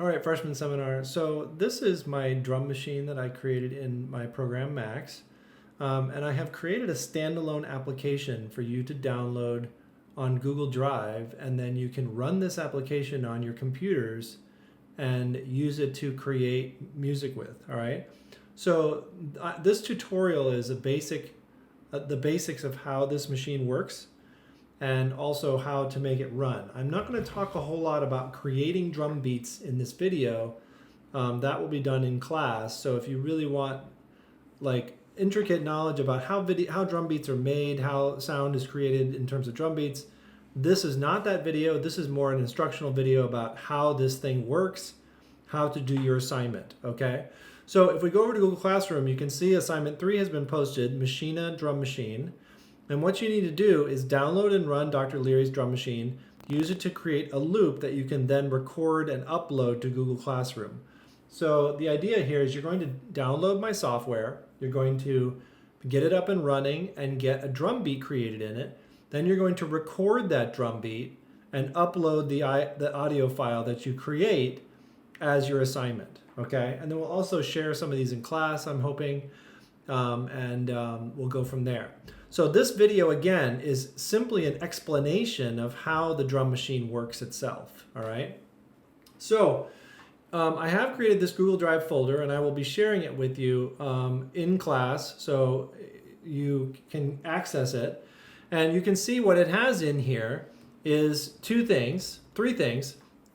All right, freshman seminar. So this is my drum machine that I created in my program Max. And I have created a standalone application for you to download on Google Drive, and then you can run this application on your computers and use it to create music with, all right? So this tutorial is the basics of how this machine works and also how to make it run. I'm not going to talk a whole lot about creating drum beats in this video. That will be done in class. So if you really want like intricate knowledge about how drum beats are made, how sound is created in terms of drum beats, this is not that video. This is more an instructional video about how this thing works, how to do your assignment, okay? So if we go over to Google Classroom, you can see assignment 3 has been posted, Machina drum machine. And what you need to do is download and run Dr. Leary's drum machine, use it to create a loop that you can then record and upload to Google Classroom. So the idea here is you're going to download my software, you're going to get it up and running and get a drum beat created in it. Then you're going to record that drum beat and upload the audio file that you create as your assignment, okay? And then we'll also share some of these in class, I'm hoping, and we'll go from there. So this video, again, is simply an explanation of how the drum machine works itself, all right? So I have created this Google Drive folder, and I will be sharing it with you in class so you can access it. And you can see what it has in here is three things.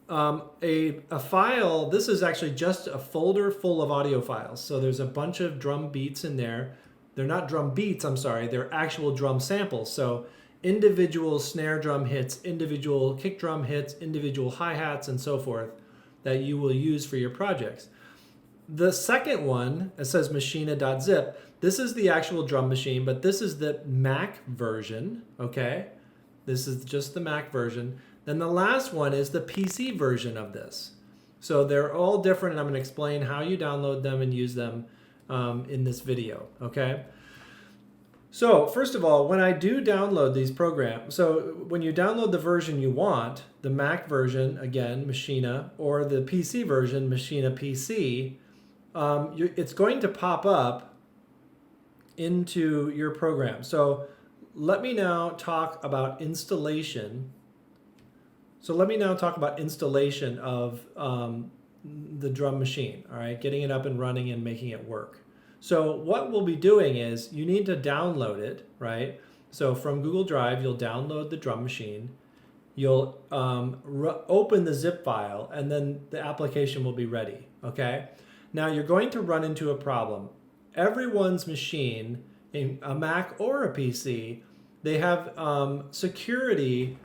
A file, this is actually just a folder full of audio files. So there's a bunch of drum beats in there. They're not drum beats, I'm sorry, they're actual drum samples. So individual snare drum hits, individual kick drum hits, individual hi-hats, and so forth that you will use for your projects. The second one, it says machina.zip. This is the actual drum machine, but this is the Mac version, okay? This is just the Mac version. Then the last one is the PC version of this. So they're all different, and I'm going to explain how you download them and use them in this video, okay? So first of all, when I do download these programs, so when you download the version you want, the Mac version, again, Machina, or the PC version, Machina PC, it's going to pop up into your program. So let me now talk about installation. So let me now talk about installation of the drum machine, all right? Getting it up and running and making it work. So what we'll be doing is you need to download it, right? So from Google Drive, you'll download the drum machine. You'll open the zip file, and then the application will be ready, okay? Now you're going to run into a problem. Everyone's machine, a Mac or a PC, they have security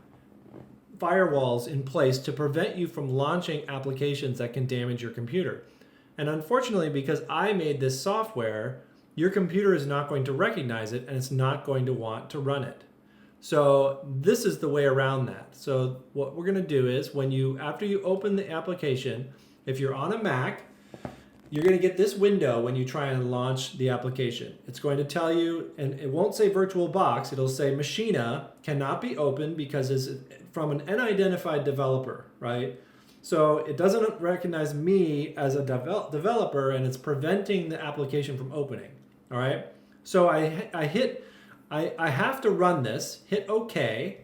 firewalls in place to prevent you from launching applications that can damage your computer. And unfortunately, because I made this software, your computer is not going to recognize it and it's not going to want to run it. So this is the way around that. So what we're going to do is after you open the application, if you're on a Mac, you're going to get this window when you try and launch the application. It's going to tell you, and it won't say VirtualBox, it'll say Machina cannot be opened because it's from an unidentified developer, right? So it doesn't recognize me as a developer, and it's preventing the application from opening, all right? So I have to run this, hit OK,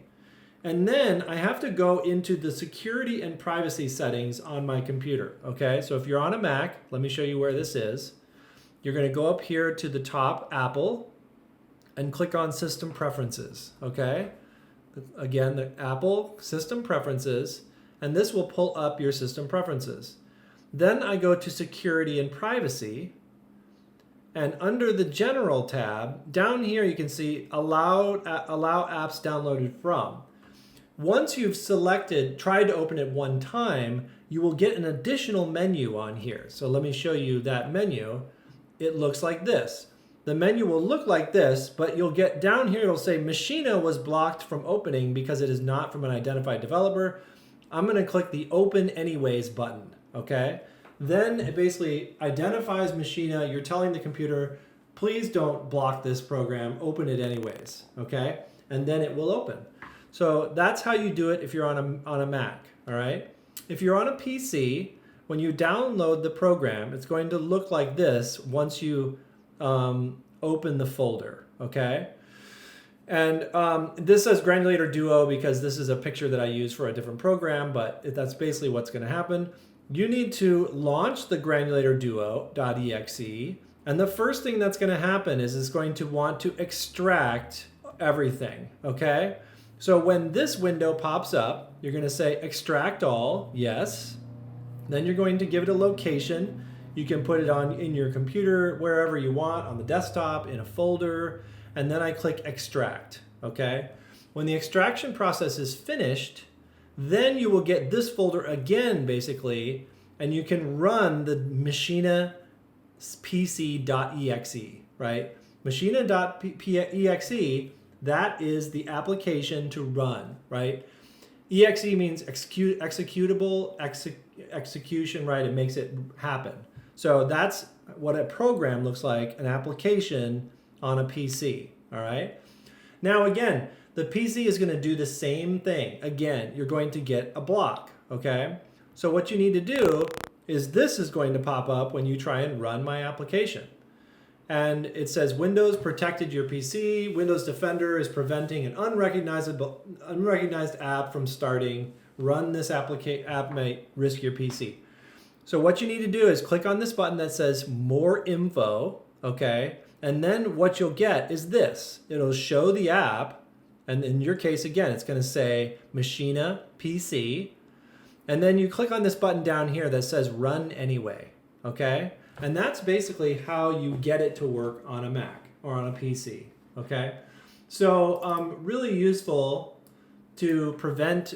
and then I have to go into the security and privacy settings on my computer, okay? So if you're on a Mac, let me show you where this is. You're going to go up here to the top, Apple, and click on System Preferences, okay? Again, the Apple System Preferences, and this will pull up your system preferences. Then I go to Security and Privacy, and under the General tab, down here you can see Allow Apps Downloaded From. Once you've tried to open it one time, you will get an additional menu on here. So let me show you that menu. It looks like this. The menu will look like this, but you'll get down here, it'll say Machina was blocked from opening because it is not from an identified developer. I'm going to click the Open Anyways button, okay? Then it basically identifies Machina. You're telling the computer, please don't block this program, open it anyways, okay? And then it will open. So that's how you do it if you're on a Mac, all right? If you're on a PC, when you download the program, it's going to look like this once you open the folder, okay? And this says Granulator Duo because this is a picture that I use for a different program, but that's basically what's going to happen. You need to launch the Granulator Duo.exe, and the first thing that's going to happen is it's going to want to extract everything, okay? So when this window pops up, you're going to say extract all, yes. Then you're going to give it a location. You can put it on in your computer, wherever you want, on the desktop, in a folder, and then I click extract, okay? When the extraction process is finished, then you will get this folder again, basically, and you can run the Machina pc.exe, right? Machina.exe, that is the application to run, right? Exe means executable, execution, right? It makes it happen. So that's what a program looks like, an application on a PC, all right? Now again, the PC is going to do the same thing. Again, you're going to get a block, okay? So what you need to do is this is going to pop up when you try and run my application. And it says Windows protected your PC. Windows Defender is preventing an unrecognized app from starting. Run this app may risk your PC. So what you need to do is click on this button that says More Info, okay? And then what you'll get is this. It'll show the app, and in your case, again, it's going to say Machina PC. And then you click on this button down here that says Run Anyway, okay? And that's basically how you get it to work on a Mac or on a PC, okay? So really useful to prevent,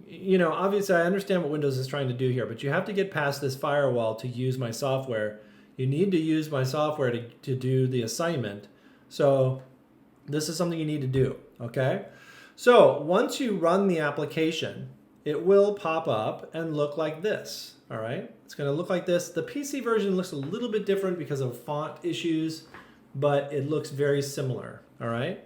you know, obviously I understand what Windows is trying to do here, but you have to get past this firewall to use my software. You need to use my software to do the assignment. So this is something you need to do, okay? So once you run the application, it will pop up and look like this, all right? It's gonna look like this. The PC version looks a little bit different because of font issues, but it looks very similar, all right?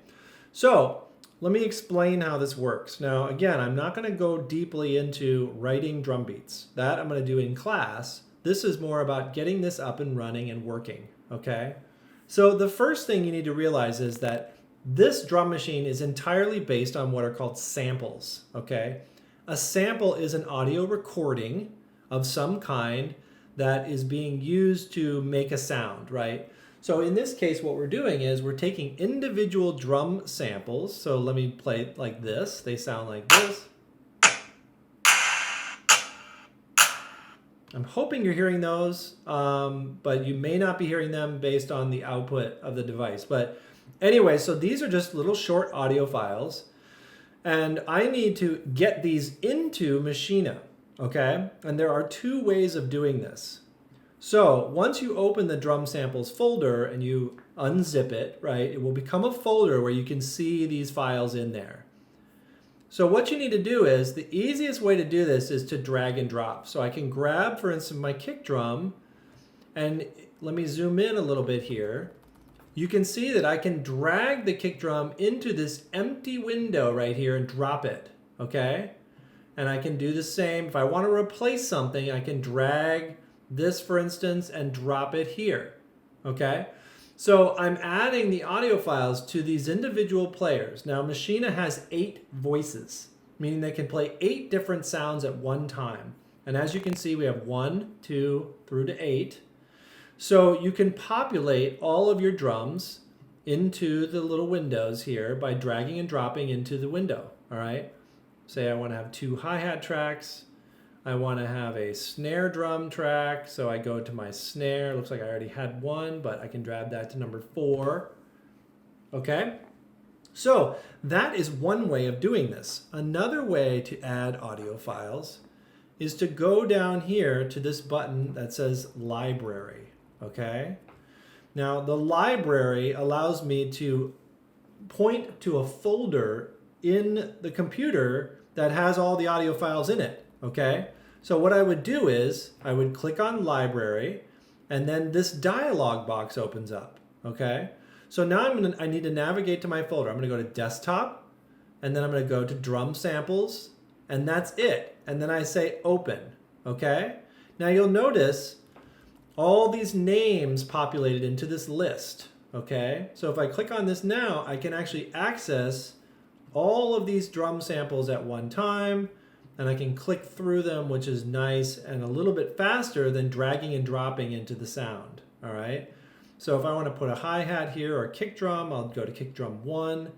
So let me explain how this works. Now, again, I'm not gonna go deeply into writing drum beats. That I'm gonna do in class. This is more about getting this up and running and working, okay? So the first thing you need to realize is that this drum machine is entirely based on what are called samples, okay? A sample is an audio recording of some kind that is being used to make a sound, right? So in this case, what we're doing is we're taking individual drum samples. So let me play it like this. They sound like this. I'm hoping you're hearing those, but you may not be hearing them based on the output of the device. But anyway, so these are just little short audio files. And I need to get these into Machina, okay? And there are two ways of doing this. So once you open the drum samples folder and you unzip it, right, it will become a folder where you can see these files in there. So what you need to do is, the easiest way to do this is to drag and drop. So I can grab, for instance, my kick drum, and let me zoom in a little bit here. You can see that I can drag the kick drum into this empty window right here and drop it, okay? And I can do the same. If I want to replace something, I can drag this, for instance, and drop it here, okay? So I'm adding the audio files to these individual players. Now, Machina has 8 voices, meaning they can play 8 different sounds at one time. And as you can see, we have 1, 2, through to 8. So you can populate all of your drums into the little windows here by dragging and dropping into the window, all right? Say I want to have 2 hi-hat tracks. I want to have a snare drum track, so I go to my snare. Looks like I already had 1, but I can drag that to number 4, okay? So that is one way of doing this. Another way to add audio files is to go down here to this button that says Library. Okay. Now the library allows me to point to a folder in the computer that has all the audio files in it. Okay. So what I would do is I would click on library, and then this dialog box opens up. Okay. So now I need to navigate to my folder. I'm going to go to desktop, and then I'm going to go to drum samples, and that's it. And then I say open. Okay. Now you'll notice all these names populated into this list, okay? So if I click on this now, I can actually access all of these drum samples at one time, and I can click through them, which is nice and a little bit faster than dragging and dropping into the sound, all right? So if I want to put a hi-hat here or a kick drum, I'll go to kick drum 1,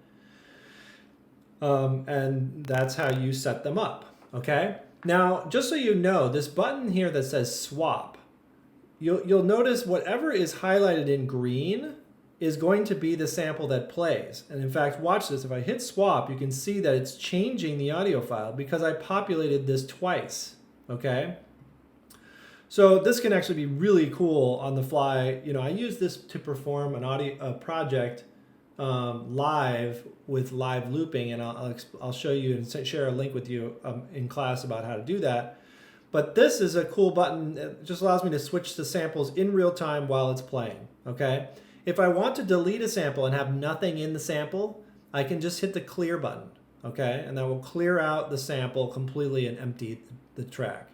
and that's how you set them up, okay? Now, just so you know, this button here that says swap, you'll notice whatever is highlighted in green is going to be the sample that plays. And in fact, watch this. If I hit swap, you can see that it's changing the audio file because I populated this twice, okay? So this can actually be really cool on the fly. You know, I use this to perform a project live with live looping, and I'll show you and share a link with you in class about how to do that. But this is a cool button. It just allows me to switch the samples in real time while it's playing, okay? If I want to delete a sample and have nothing in the sample, I can just hit the clear button, okay? And that will clear out the sample completely and empty the track,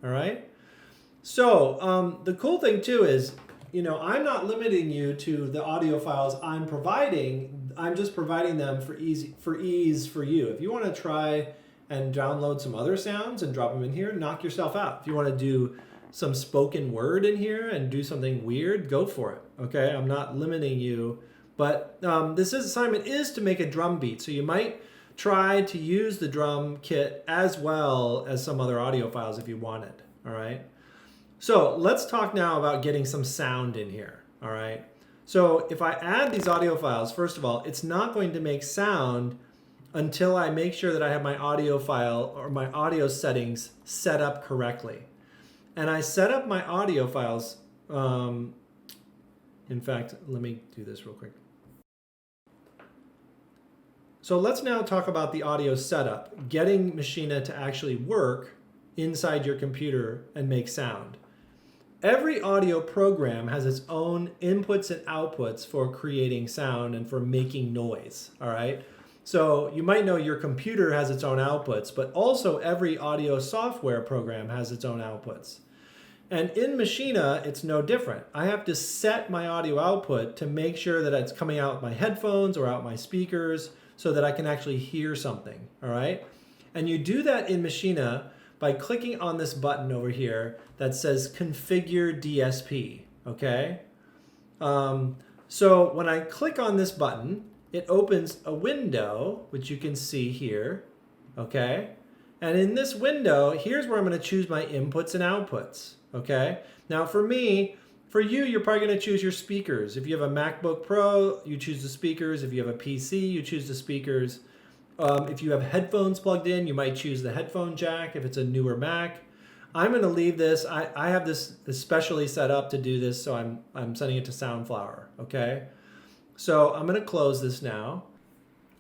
all right? So the cool thing too is, you know, I'm not limiting you to the audio files I'm providing. I'm just providing them for ease for you. If you want to try and download some other sounds and drop them in here, knock yourself out. If you want to do some spoken word in here and do something weird, go for it, okay? I'm not limiting you, but this assignment is to make a drum beat, so you might try to use the drum kit as well as some other audio files if you wanted, all right? So let's talk now about getting some sound in here, all right? So if I add these audio files, first of all, it's not going to make sound until I make sure that I have my audio file or my audio settings set up correctly. And I set up my audio files. In fact, let me do this real quick. So let's now talk about the audio setup, getting Machina to actually work inside your computer and make sound. Every audio program has its own inputs and outputs for creating sound and for making noise, all right? So you might know your computer has its own outputs, but also every audio software program has its own outputs. And in Machina, it's no different. I have to set my audio output to make sure that it's coming out my headphones or out my speakers so that I can actually hear something, all right? And you do that in Machina by clicking on this button over here that says Configure DSP, okay? So when I click on this button, it opens a window, which you can see here, okay? And in this window, here's where I'm gonna choose my inputs and outputs, okay? Now for me, for you, you're probably gonna choose your speakers. If you have a MacBook Pro, you choose the speakers. If you have a PC, you choose the speakers. If you have headphones plugged in, you might choose the headphone jack if it's a newer Mac. I'm gonna leave this, I have this especially set up to do this, so I'm sending it to Soundflower, okay? So I'm gonna close this now.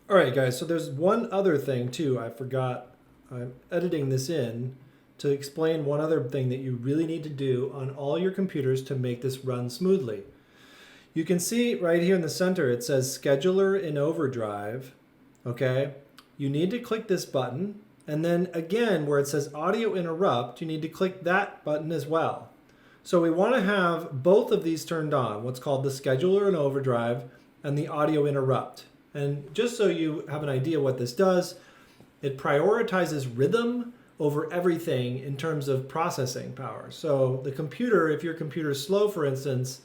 All right, guys, so there's one other thing too, I forgot. I'm editing this in to explain one other thing that you really need to do on all your computers to make this run smoothly. You can see right here in the center, it says Scheduler in Overdrive, okay? You need to click this button, and then again, where it says Audio Interrupt, you need to click that button as well. So we wanna have both of these turned on, what's called the Scheduler in Overdrive and the Audio Interrupt. And just so you have an idea what this does, it prioritizes rhythm over everything in terms of processing power. So the computer, if your computer is slow, for instance,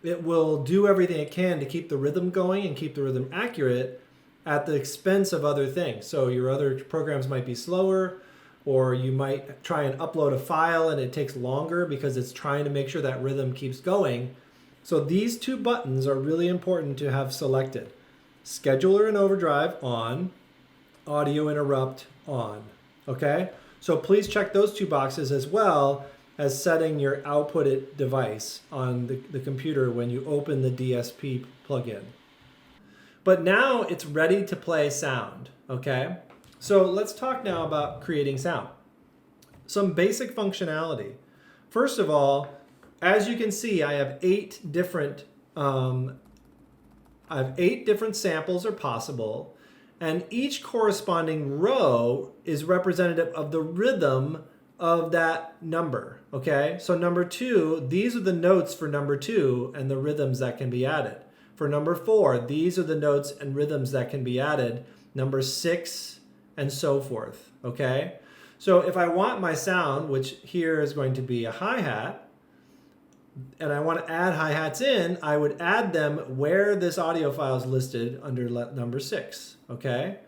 it will do everything it can to keep the rhythm going and keep the rhythm accurate at the expense of other things. So your other programs might be slower, or you might try and upload a file and it takes longer because it's trying to make sure that rhythm keeps going. So these two buttons are really important to have selected. Scheduler in Overdrive on, Audio Interrupt on, okay? So please check those two boxes as well as setting your outputted device on the computer when you open the DSP plugin. But now it's ready to play sound, okay? So let's talk now about creating sound. Some basic functionality. First of all, as you can see, I have 8 different samples are possible, and each corresponding row is representative of the rhythm of that number, okay? So number 2, these are the notes for number 2 and the rhythms that can be added. For number 4, these are the notes and rhythms that can be added. Number 6, and so forth, okay? So if I want my sound, which here is going to be a hi-hat, and I want to add hi-hats in, I would add them where this audio file is listed under number 6, okay?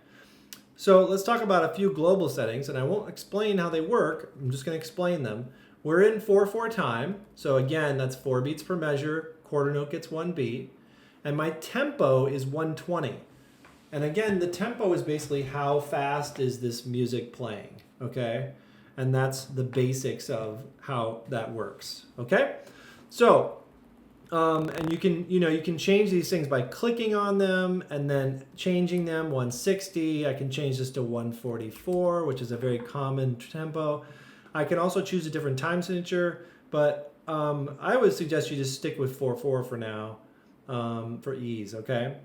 So let's talk about a few global settings, and I won't explain how they work. I'm just going to explain them. We're in 4/4 time, so again, that's 4 beats per measure. Quarter note gets 1 beat, and my tempo is 120. And again, the tempo is basically how fast is this music playing, okay? And that's the basics of how that works, okay? So, and you can change these things by clicking on them and then changing them. 160, I can change this to 144, which is a very common tempo. I can also choose a different time signature, but I would suggest you just stick with 4/4 for now, for ease, okay?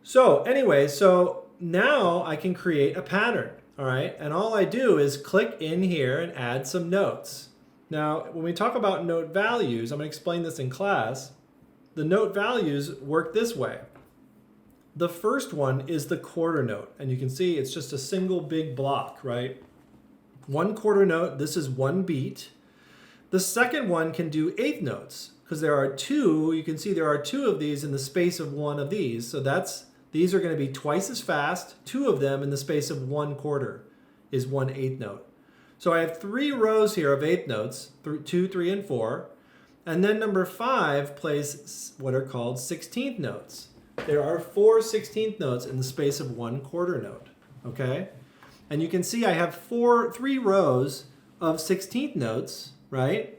So anyway, so now I can create a pattern, all right? And all I do is click in here and add some notes. Now, when we talk about note values, I'm going to explain this in class. The note values work this way. The first one is the quarter note, and you can see it's just a single big block, right? 1 quarter note, this is 1 beat. The second one can do 1/8 notes, because there are 2, you can see there are 2 of these in the space of 1 of these, so these are going to be twice as fast. 2 of them in the space of 1 quarter is 1/8 note. So I have 3 rows here of 1/8 notes, 2, 3, and 4. And then number 5 plays what are called 16th notes. There are 4 16th notes in the space of 1 quarter note, okay? And you can see I have 3 rows of 16th notes, right?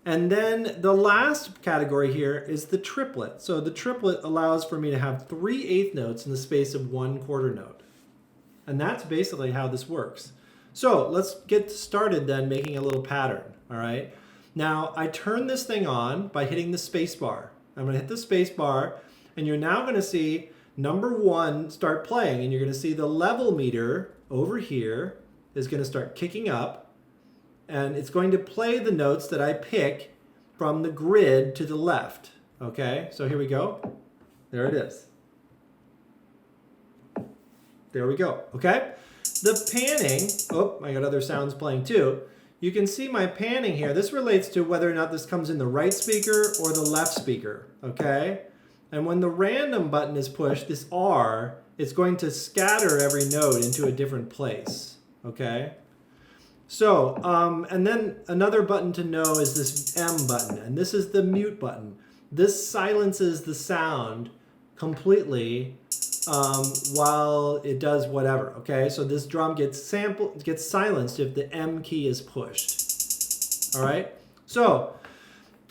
And then the last category here is the triplet. So the triplet allows for me to have 3 1/8 notes in the space of 1 quarter note. And that's basically how this works. So let's get started then making a little pattern, all right? Now I turn this thing on by hitting the space bar. I'm gonna hit the space bar, and you're now gonna see number 1 start playing, and you're gonna see the level meter over here is gonna start kicking up, and it's going to play the notes that I pick from the grid to the left, okay? So here we go. There it is. There we go, okay? The panning, oh, I got other sounds playing too. You can see my panning here. This relates to whether or not this comes in the right speaker or the left speaker, okay? And when the random button is pushed, this R, it's going to scatter every note into a different place, okay? So, and then another button to know is this M button, and this is the mute button. This silences the sound completely while it does whatever, okay? So this drum gets silenced if the M key is pushed, all right? So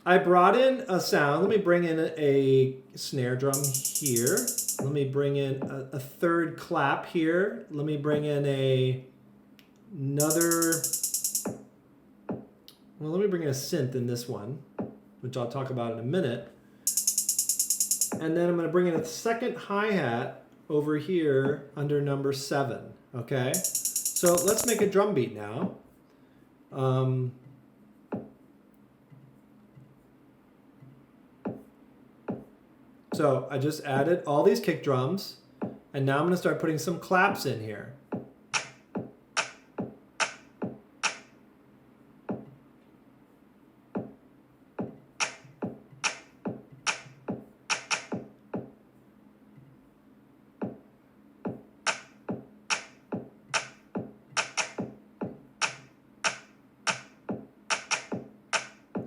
I brought in a sound. Let me bring in a snare drum here. Let me bring in a third clap here. Let me bring in let me bring in a synth in this one, which I'll talk about in a minute. And then I'm going to bring in a second hi-hat over here under number 7, okay? So let's make a drum beat now. So I just added all these kick drums, and now I'm going to start putting some claps in here.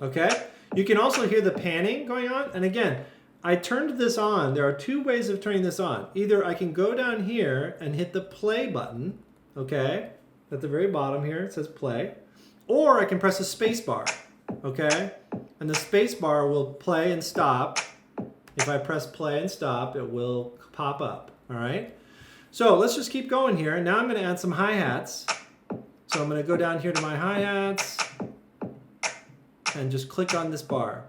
Okay, you can also hear the panning going on. And again, I turned this on. There are 2 ways of turning this on. Either I can go down here and hit the play button, okay? At the very bottom here, it says play. Or I can press the space bar, okay? And the space bar will play and stop. If I press play and stop, it will pop up, all right? So let's just keep going here. Now I'm gonna add some hi-hats. So I'm gonna go down here to my hi-hats and just click on this bar.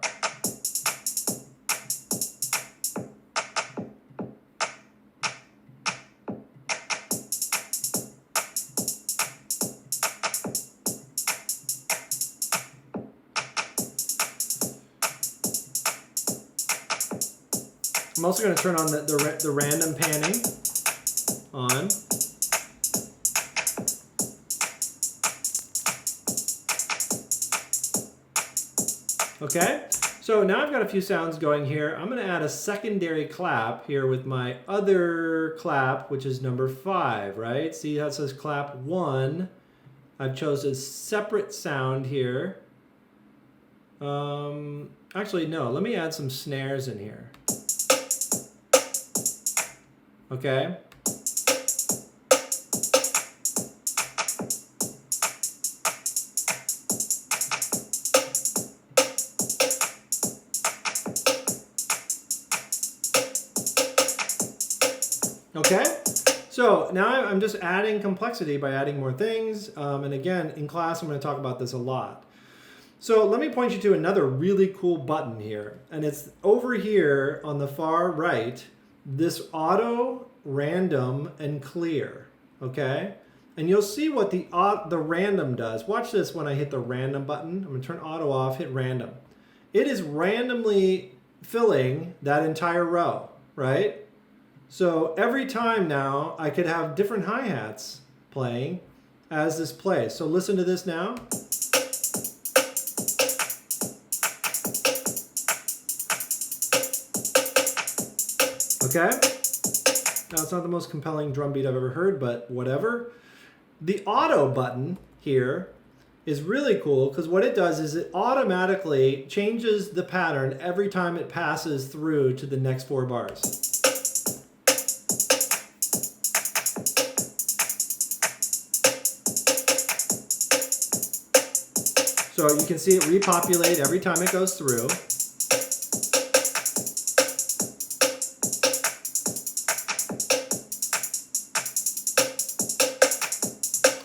I'm also going to turn on the random panning on. Okay, so now I've got a few sounds going here. I'm going to add a secondary clap here with my other clap, which is number 5, right? See how it says clap 1. I've chosen a separate sound here. Actually, no, let me add some snares in here. Okay. Okay, so now I'm just adding complexity by adding more things. And again, in class, I'm going to talk about this a lot. So let me point you to another really cool button here. And it's over here on the far right, this auto, random, and clear. Okay, and you'll see what the random does. Watch this when I hit the random button. I'm going to turn auto off, hit random. It is randomly filling that entire row, right? So every time now, I could have different hi-hats playing as this plays. So listen to this now. Okay. Now, it's not the most compelling drum beat I've ever heard, but whatever. The auto button here is really cool because what it does is it automatically changes the pattern every time it passes through to the next 4 bars. So you can see it repopulate every time it goes through.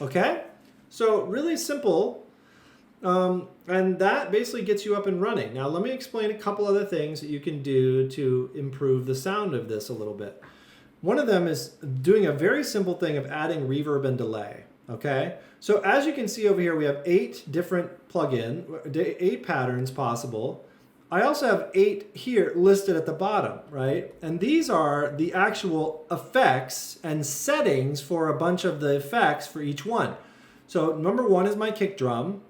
Okay, so really simple, and that basically gets you up and running. Now let me explain a couple other things that you can do to improve the sound of this a little bit. One of them is doing a very simple thing of adding reverb and delay. Okay, so as you can see over here, we have 8 different 8 patterns possible. I also have 8 here listed at the bottom, right? And these are the actual effects and settings for a bunch of the effects for each one. So number 1 is my kick drum.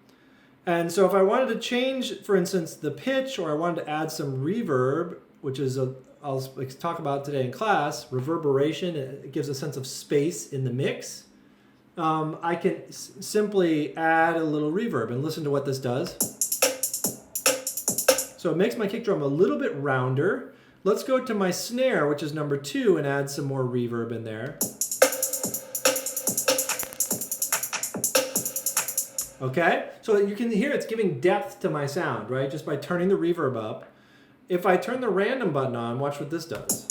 And so if I wanted to change, for instance, the pitch, or I wanted to add some reverb, which is I'll talk about today in class, reverberation, it gives a sense of space in the mix. I can simply add a little reverb and listen to what this does. So it makes my kick drum a little bit rounder. Let's go to my snare, which is number 2, and add some more reverb in there. Okay, so you can hear it's giving depth to my sound, right? Just by turning the reverb up. If I turn the random button on, watch what this does.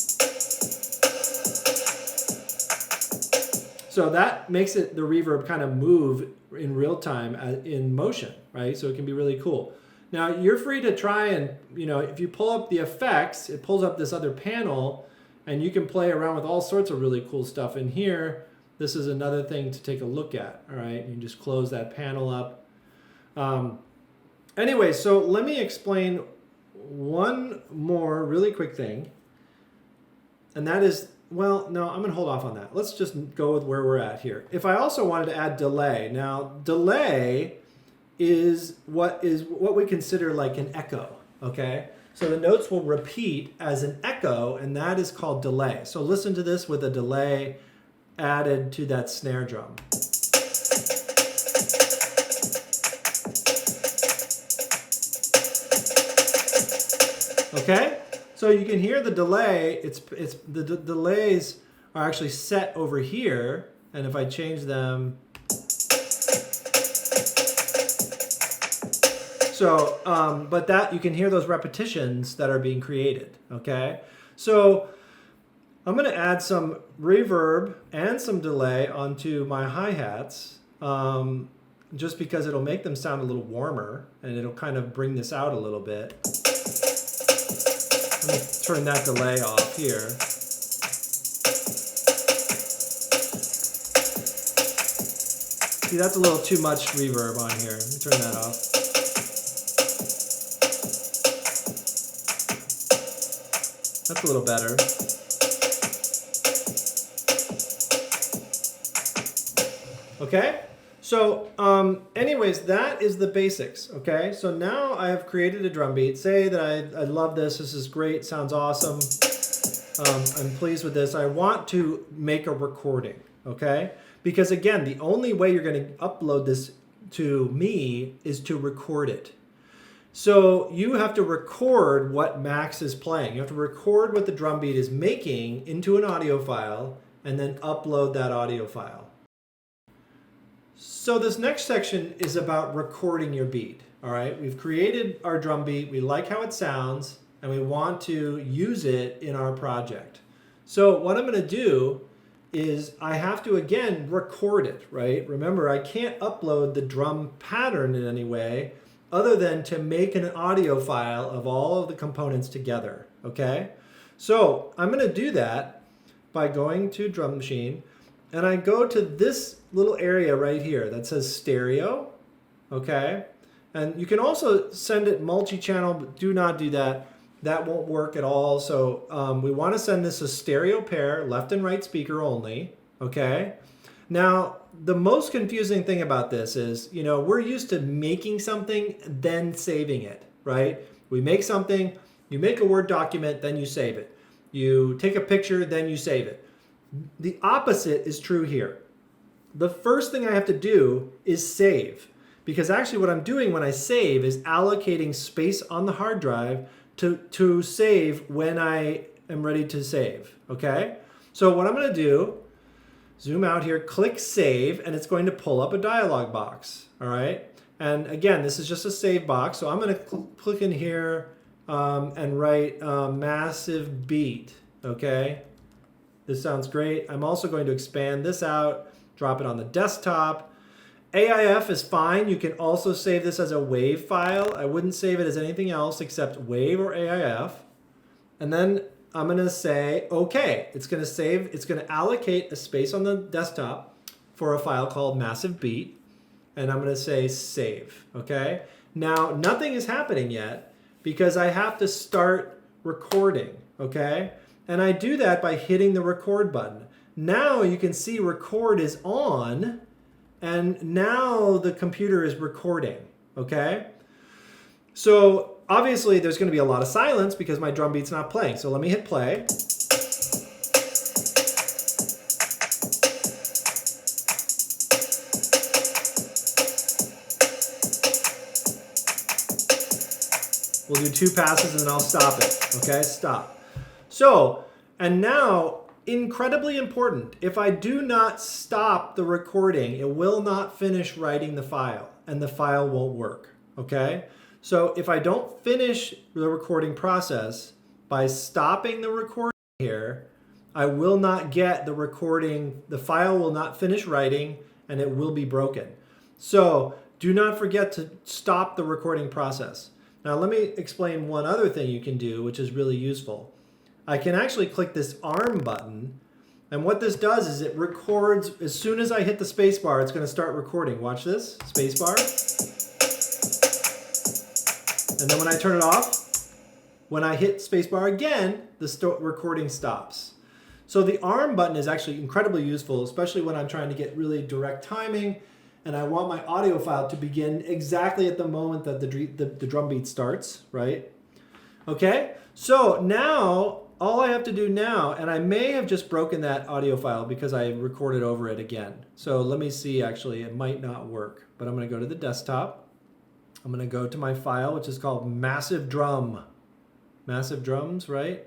So that makes it the reverb kind of move in real time in motion, right? So it can be really cool. Now you're free to try and, if you pull up the effects, it pulls up this other panel and you can play around with all sorts of really cool stuff in here. This is another thing to take a look at, all right? You just close that panel up. Anyway, so let me explain one more really quick thing. And that is, well, no, I'm going to hold off on that. Let's just go with where we're at here. If I also wanted to add delay. Now, delay is what we consider like an echo, okay? So the notes will repeat as an echo, and that is called delay. So listen to this with a delay added to that snare drum. Okay? So you can hear the delay. The delays are actually set over here, and if I change them, so but that you can hear those repetitions that are being created. Okay, so I'm going to add some reverb and some delay onto my hi-hats, just because it'll make them sound a little warmer, and it'll kind of bring this out a little bit. Let me turn that delay off here. See, that's a little too much reverb on here. Let me turn that off. That's a a little better. Okay, so anyways, that is the basics, okay? So now I have created a drum beat. Say that I love this, this is great, sounds awesome. I'm pleased with this. I want to make a recording, okay? Because again, the only way you're gonna upload this to me is to record it. So you have to record what Max is playing. You have to record what the drum beat is making into an audio file and then upload that audio file. So this next section is about recording your beat, all right? We've created our drum beat, we like how it sounds, and we want to use it in our project. So what I'm gonna do is I have to, again, record it, right? Remember, I can't upload the drum pattern in any way other than to make an audio file of all of the components together, okay? So I'm gonna do that by going to Drum Machine, and I go to this little area right here that says stereo, okay? And you can also send it multi-channel, but do not do that. That won't work at all. So we want to send this a stereo pair, left and right speaker only, okay? Now, the most confusing thing about this is, you know, we're used to making something, then saving it, right? We make something, you make a Word document, then you save it. You take a picture, then you save it. The opposite is true here. The first thing I have to do is save, because actually what I'm doing when I save is allocating space on the hard drive to save when I am ready to save, okay? So what I'm gonna do, zoom out here, click save, and it's going to pull up a dialog box, all right? And again, this is just a save box, so I'm gonna click in here and write massive beat, okay? This sounds great. I'm also going to expand this out, drop it on the desktop. AIF is fine. You can also save this as a WAV file. I wouldn't save it as anything else except WAV or AIF. And then I'm gonna say, okay, it's gonna save, it's gonna allocate a space on the desktop for a file called massive beat. And I'm gonna say save, okay? Now, nothing is happening yet because I have to start recording, okay? And I do that by hitting the record button. Now you can see record is on, and now the computer is recording, okay? So obviously there's gonna be a lot of silence because my drum beat's not playing. So let me hit play. We'll do 2 passes and then I'll stop it, okay? Stop. So, and now, incredibly important, if I do not stop the recording, it will not finish writing the file and the file won't work, okay? So if I don't finish the recording process by stopping the recording here, I will not get the recording, the file will not finish writing and it will be broken. So do not forget to stop the recording process. Now let me explain one other thing you can do, which is really useful. I can actually click this arm button, and what this does is it records, as soon as I hit the space bar, it's gonna start recording. Watch this, space bar. And then when I turn it off, when I hit space bar again, the recording stops. So the arm button is actually incredibly useful, especially when I'm trying to get really direct timing, and I want my audio file to begin exactly at the moment that the drum beat starts, right? Okay, so now, all I have to do now, and I may have just broken that audio file because I recorded over it again. So let me see, actually, it might not work, but I'm gonna go to the desktop. I'm gonna go to my file, which is called Massive Drum. Massive Drums, right?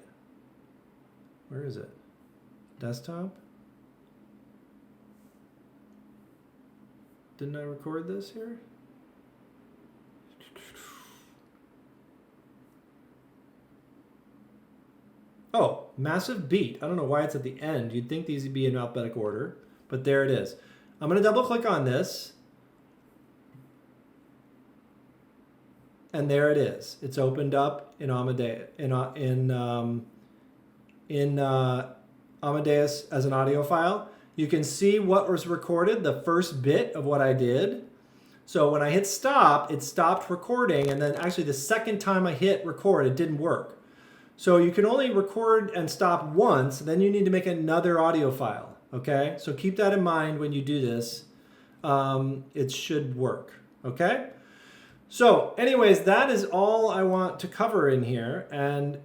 Where is it? Desktop? Didn't I record this here? Oh, massive beat. I don't know why it's at the end. You'd think these would be in alphabetical order, but there it is. I'm going to double click on this. And there it is. It's opened up in Amadeus, Amadeus as an audio file. You can see what was recorded, the first bit of what I did. So when I hit stop, it stopped recording, and then actually the second time I hit record, it didn't work. So you can only record and stop once, then you need to make another audio file, okay? So keep that in mind when you do this. It should work, okay? So anyways, that is all I want to cover in here. And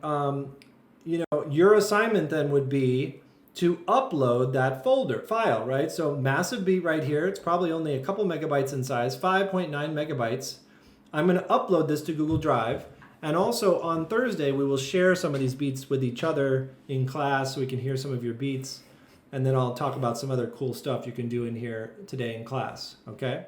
your assignment then would be to upload that file, right? So massive beat right here. It's probably only a couple megabytes in size, 5.9 megabytes. I'm going to upload this to Google Drive. And also on Thursday, we will share some of these beats with each other in class so we can hear some of your beats. And then I'll talk about some other cool stuff you can do in here today in class, okay?